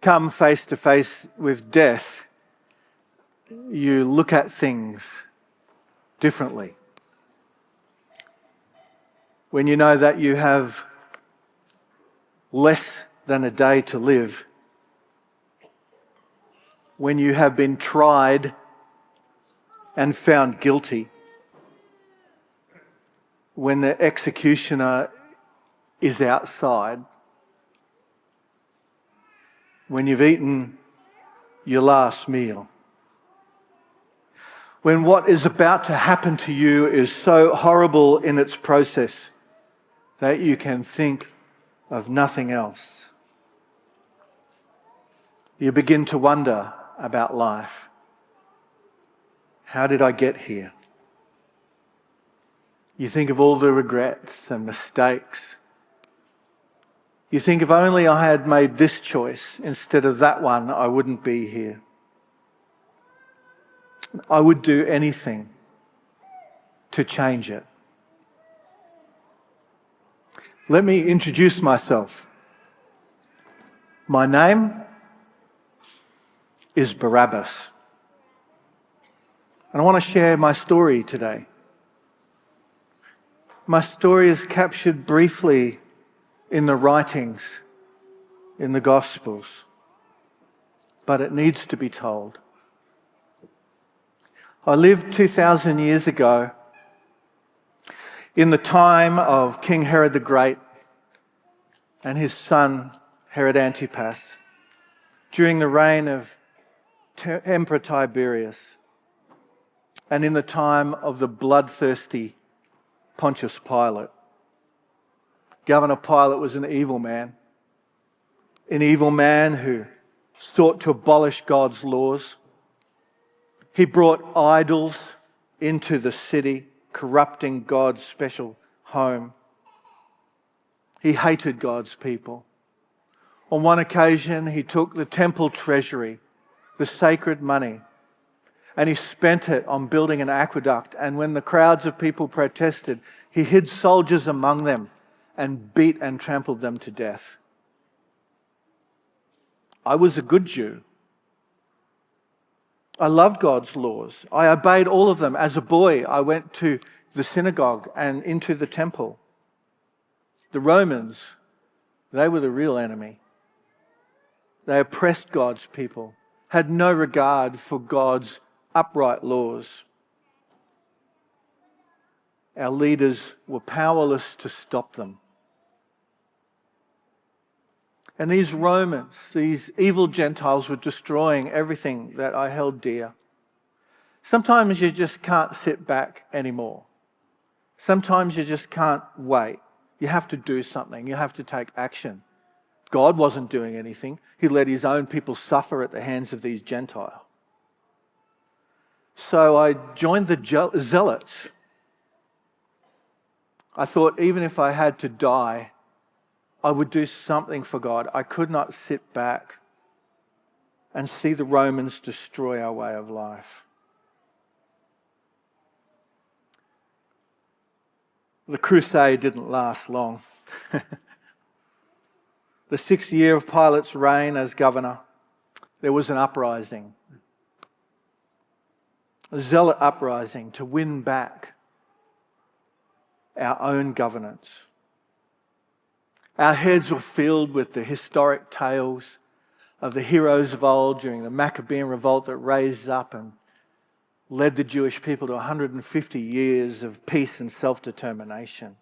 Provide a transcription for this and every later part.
come face to face with death, you look at things differently. When you know that you have less than a day to live, when you have been tried and found guilty, when the executioner is outside, when you've eaten your last meal, when what is about to happen to you is so horrible in its process that you can think of nothing else, you begin to wonder about life. How did I get here? You think of all the regrets and mistakes. You think if only I had made this choice instead of that one, I wouldn't be here. I would do anything to change it. Let me introduce myself. My name is Barabbas. And I want to share my story today. My story is captured briefly in the writings, in the Gospels, but it needs to be told. I lived 2,000 years ago in the time of King Herod the Great and his son Herod Antipas, during the reign of Emperor Tiberius, and in the time of the bloodthirsty Pontius Pilate. Governor Pilate was an evil man who sought to abolish God's laws. He brought idols into the city, corrupting God's special home. He hated God's people. On one occasion, he took the temple treasury, the sacred money, and he spent it on building an aqueduct. And when the crowds of people protested, he hid soldiers among them and beat and trampled them to death. I was a good Jew. I loved God's laws. I obeyed all of them. As a boy, I went to the synagogue and into the temple. The Romans, they were the real enemy. They oppressed God's people, had no regard for God's upright laws. Our leaders were powerless to stop them. And these Romans, these evil Gentiles, were destroying everything that I held dear. Sometimes you just can't sit back anymore. Sometimes you just can't wait. You have to do something. You have to take action. God wasn't doing anything. He let his own people suffer at the hands of these Gentiles. So I joined the Zealots. I thought even if I had to die, I would do something for God. I could not sit back and see the Romans destroy our way of life. The crusade didn't last long. The 6th year of Pilate's reign as governor, there was an uprising. A zealot uprising to win back our own governance. Our heads were filled with the historic tales of the heroes of old during the Maccabean revolt that raised up and led the Jewish people to 150 years of peace and self-determination.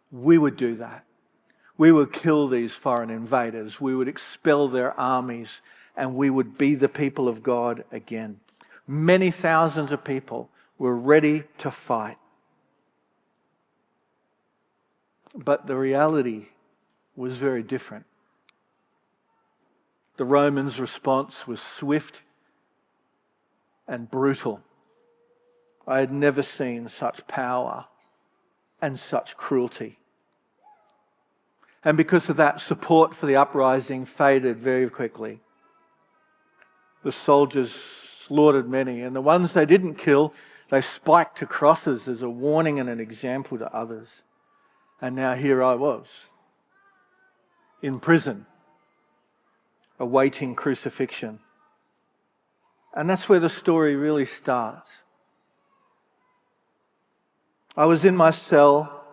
We would do that. We would kill these foreign invaders. We would expel their armies, and we would be the people of God again. Many thousands of people were ready to fight. But the reality was very different. The Romans' response was swift and brutal. I had never seen such power and such cruelty. And because of that, support for the uprising faded very quickly. The soldiers slaughtered many, and the ones they didn't kill, they spiked to crosses as a warning and an example to others. And now here I was, in prison, awaiting crucifixion. And that's where the story really starts. I was in my cell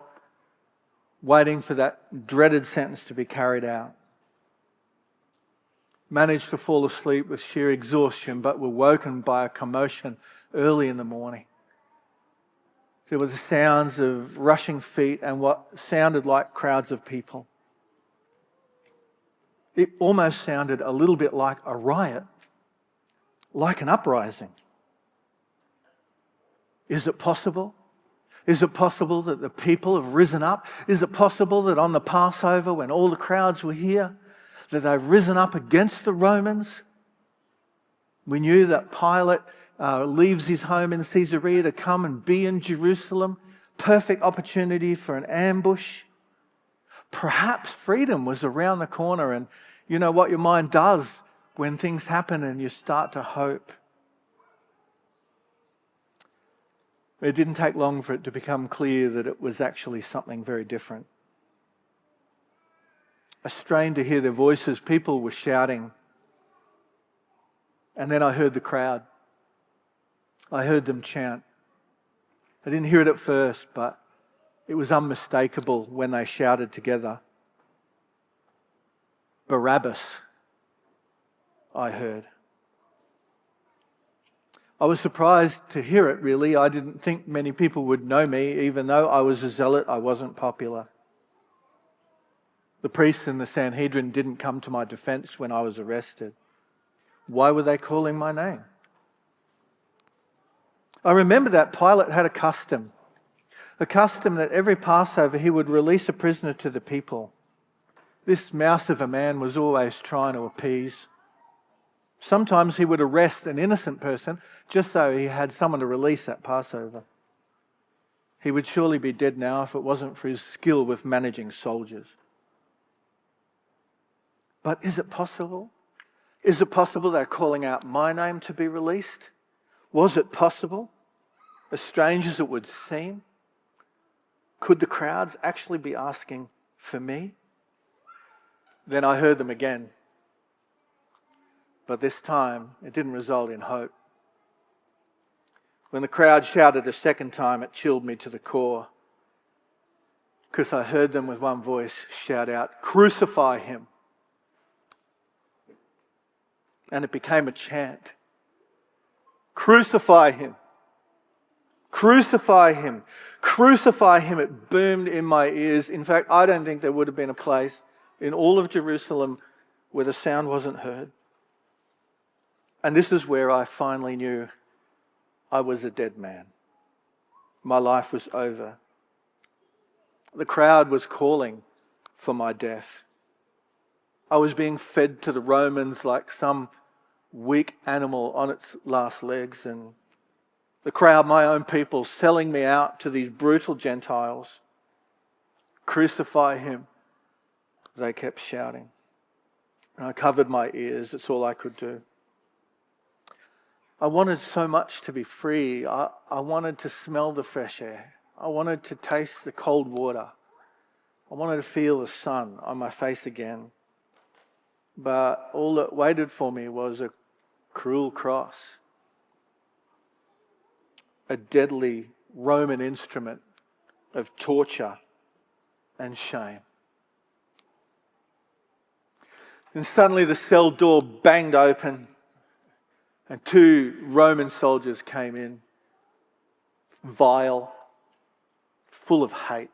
waiting for that dreaded sentence to be carried out. Managed to fall asleep with sheer exhaustion, but were woken by a commotion early in the morning. There were the sounds of rushing feet and what sounded like crowds of people. It almost sounded a little bit like a riot, like an uprising. Is it possible? Is it possible that the people have risen up? Is it possible that on the Passover, when all the crowds were here, that they've risen up against the Romans? We knew that Pilate leaves his home in Caesarea to come and be in Jerusalem. Perfect opportunity for an ambush. Perhaps freedom was around the corner, and you know what your mind does when things happen and you start to hope. It didn't take long for it to become clear that it was actually something very different. I strained to hear their voices. People were shouting. And then I heard the crowd. I heard them chant. I didn't hear it at first, but it was unmistakable when they shouted together. Barabbas, I heard. I was surprised to hear it, really. I didn't think many people would know me. Even though I was a zealot, I wasn't popular. The priests in the Sanhedrin didn't come to my defense when I was arrested. Why were they calling my name? I remember that Pilate had a custom that every Passover he would release a prisoner to the people. This mouse of a man was always trying to appease. Sometimes he would arrest an innocent person just so he had someone to release at Passover. He would surely be dead now if it wasn't for his skill with managing soldiers. But is it possible? Is it possible they're calling out my name to be released? Was it possible? As strange as it would seem, could the crowds actually be asking for me? Then I heard them again. But this time, it didn't result in hope. When the crowd shouted a second time, it chilled me to the core, because I heard them with one voice shout out, "Crucify him." And it became a chant. Crucify him. Crucify him. Crucify him. It boomed in my ears. In fact, I don't think there would have been a place in all of Jerusalem where the sound wasn't heard. And this is where I finally knew I was a dead man. My life was over. The crowd was calling for my death. I was being fed to the Romans like some weak animal on its last legs, and the crowd, my own people, selling me out to these brutal Gentiles. Crucify him, they kept shouting. And I covered my ears. It's all I could do. I wanted so much to be free. I wanted to smell the fresh air. I wanted to taste the cold water. I wanted to feel the sun on my face again. But all that waited for me was a cruel cross, a deadly Roman instrument of torture and shame. And suddenly the cell door banged open and 2 Roman soldiers came in, vile, full of hate,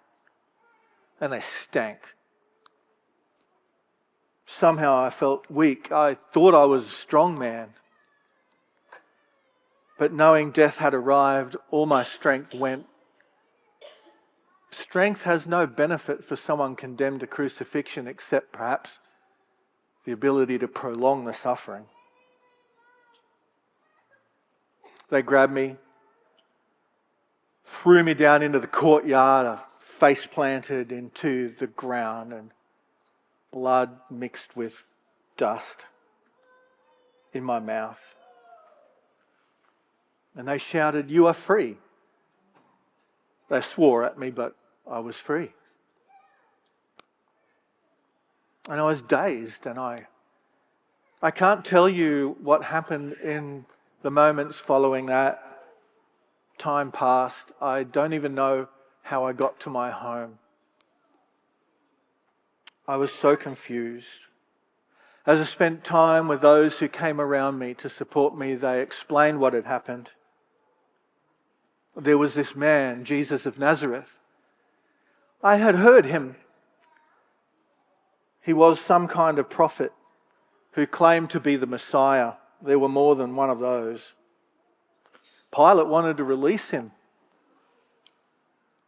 and they stank. Somehow I felt weak. I thought I was a strong man. But knowing death had arrived, all my strength went. Strength has no benefit for someone condemned to crucifixion except perhaps the ability to prolong the suffering. They grabbed me, threw me down into the courtyard, I face planted into the ground, and blood mixed with dust in my mouth. And they shouted, "You are free." They swore at me, but I was free. And I was dazed, and I I can't tell you what happened in the moments following that. Time passed. I don't even know how I got to my home. I was so confused. As I spent time with those who came around me to support me, they explained what had happened. There was this man, Jesus of Nazareth. I had heard him. He was some kind of prophet who claimed to be the Messiah. There were more than one of those. Pilate wanted to release him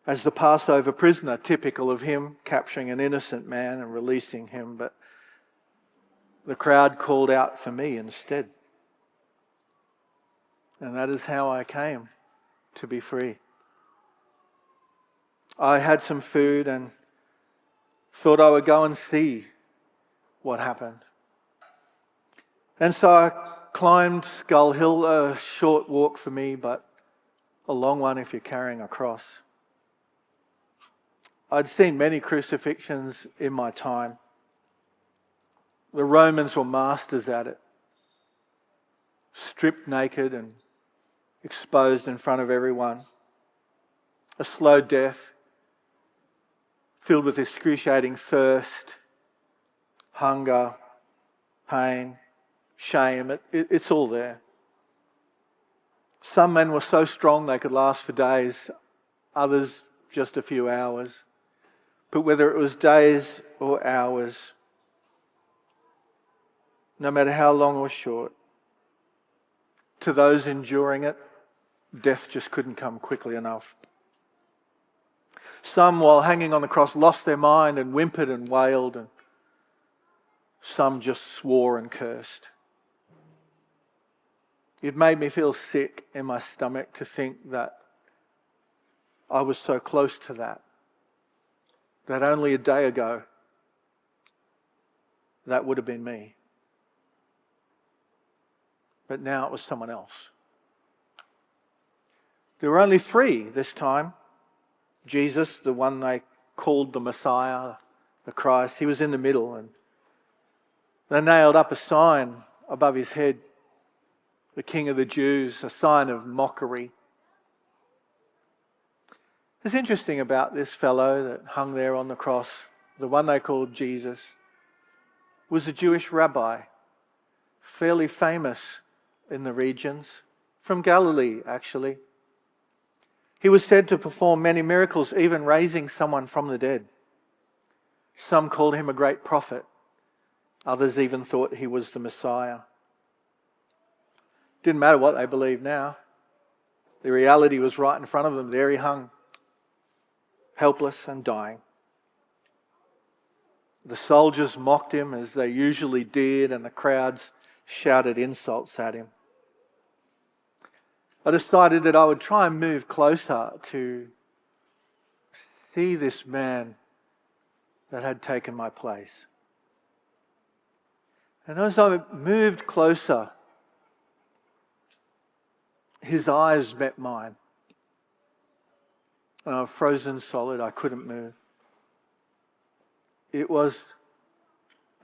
as the Passover prisoner, typical of him, capturing an innocent man and releasing him, but the crowd called out for me instead. And that is how I came to be free. I had some food and thought I would go and see what happened. And so I climbed Skull Hill, a short walk for me, but a long one if you're carrying a cross. I'd seen many crucifixions in my time. The Romans were masters at it. Stripped naked and exposed in front of everyone. A slow death filled with excruciating thirst, hunger, pain, shame. It's all there. Some men were so strong they could last for days, others just a few hours. But whether it was days or hours, no matter how long or short, to those enduring it, death just couldn't come quickly enough. Some, while hanging on the cross, lost their mind and whimpered and wailed, and some just swore and cursed. It made me feel sick in my stomach to think that I was so close to that only a day ago, that would have been me. But now it was someone else. There were only three this time. Jesus, the one they called the Messiah, the Christ, he was in the middle, and they nailed up a sign above his head, the King of the Jews, a sign of mockery. It's interesting about this fellow that hung there on the cross, the one they called Jesus, was a Jewish rabbi, fairly famous in the regions, from Galilee actually. He was said to perform many miracles, even raising someone from the dead. Some called him a great prophet. Others even thought he was the Messiah. Didn't matter what they believed now. The reality was right in front of them. There he hung, helpless and dying. The soldiers mocked him as they usually did, and the crowds shouted insults at him. I decided that I would try and move closer to see this man that had taken my place. And as I moved closer, his eyes met mine. And I was frozen solid. I couldn't move. It was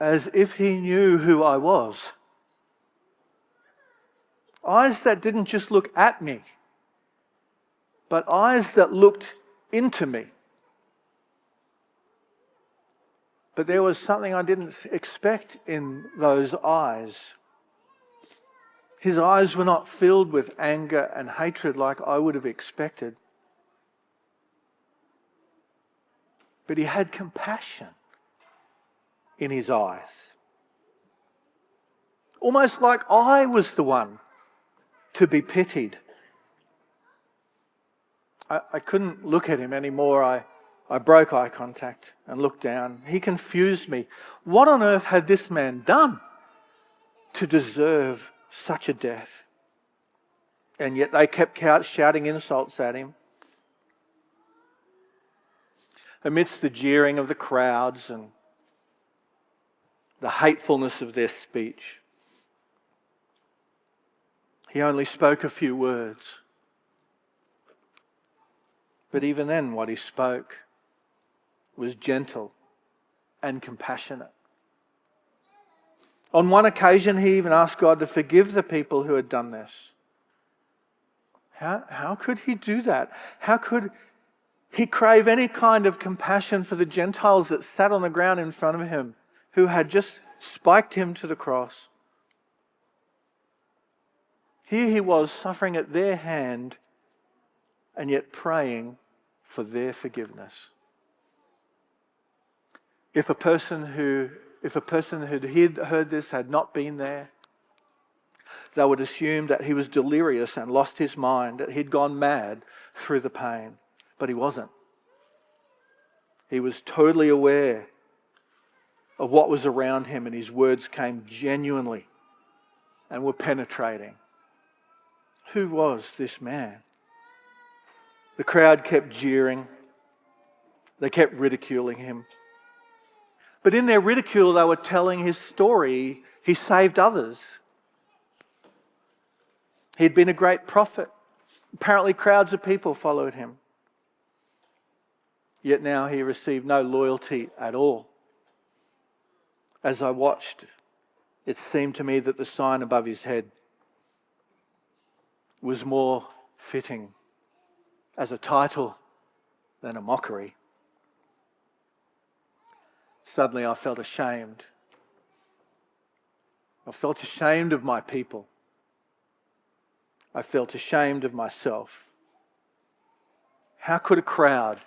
as if he knew who I was. Eyes that didn't just look at me, but eyes that looked into me. But there was something I didn't expect in those eyes. His eyes were not filled with anger and hatred like I would have expected. But he had compassion in his eyes. Almost like I was the one to be pitied. I couldn't look at him anymore. I broke eye contact and looked down. He confused me. What on earth had this man done to deserve such a death? And yet they kept shouting insults at him. Amidst the jeering of the crowds and the hatefulness of their speech, he only spoke a few words. But even then, what he spoke was gentle and compassionate. On one occasion, he even asked God to forgive the people who had done this. How could he do that? How could he crave any kind of compassion for the Gentiles that sat on the ground in front of him, who had just spiked him to the cross? Here he was suffering at their hand and yet praying for their forgiveness. If a person who'd heard this had not been there, they would assume that he was delirious and lost his mind, that he'd gone mad through the pain. But he wasn't. He was totally aware of what was around him, and his words came genuinely and were penetrating. Who was this man? The crowd kept jeering. They kept ridiculing him. But in their ridicule, they were telling his story. He saved others. He'd been a great prophet. Apparently, crowds of people followed him. Yet now he received no loyalty at all. As I watched, it seemed to me that the sign above his head was more fitting as a title than a mockery. Suddenly I felt ashamed. I felt ashamed of my people. I felt ashamed of myself. How could a crowd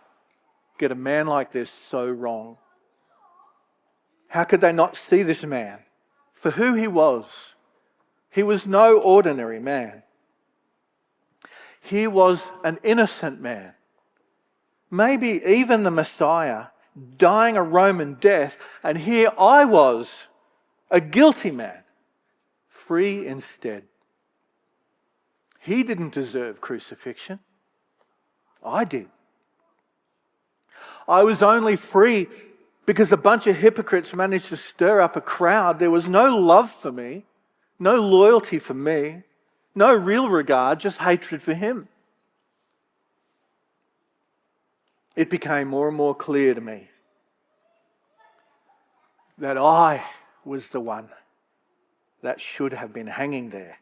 get a man like this so wrong? How could they not see this man for who he was? He was no ordinary man. He was an innocent man. Maybe even the Messiah, dying a Roman death, and here I was, a guilty man, free instead. He didn't deserve crucifixion. I did. I was only free because a bunch of hypocrites managed to stir up a crowd. There was no love for me, no loyalty for me, no real regard, just hatred for him. It became more and more clear to me that I was the one that should have been hanging there.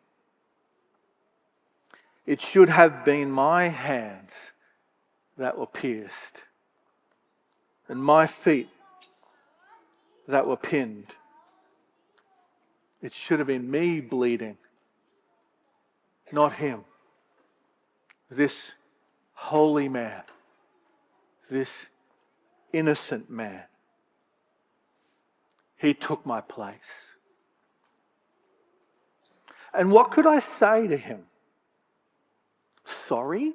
It should have been my hands that were pierced and my feet that were pinned. It should have been me bleeding, not him. This holy man, this innocent man. He took my place. And what could I say to him? Sorry?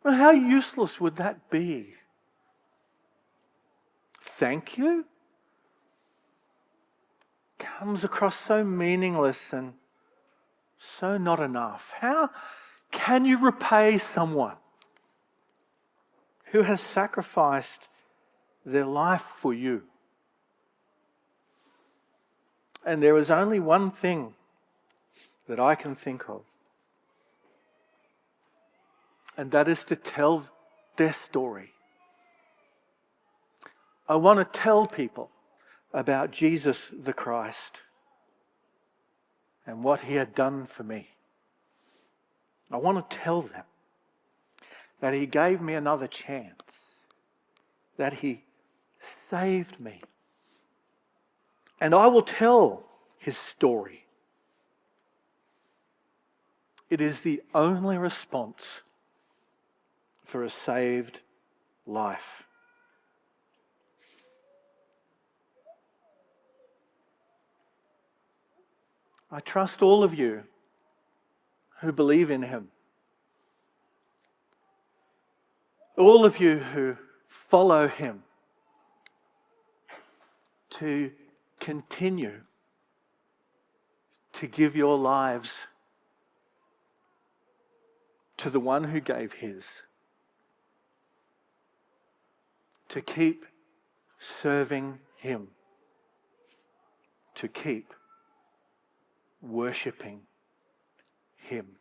Well, how useless would that be? Thank you? Comes across so meaningless and so not enough. How can you repay someone who has sacrificed their life for you? And there is only one thing that I can think of, and that is to tell their story. I want to tell people about Jesus the Christ and what he had done for me. I want to tell them that he gave me another chance, that he saved me. And I will tell his story. It is the only response for a saved life. I trust all of you who believe in him, all of you who follow him, to continue to give your lives to the one who gave his, to keep serving him, to keep worshipping him.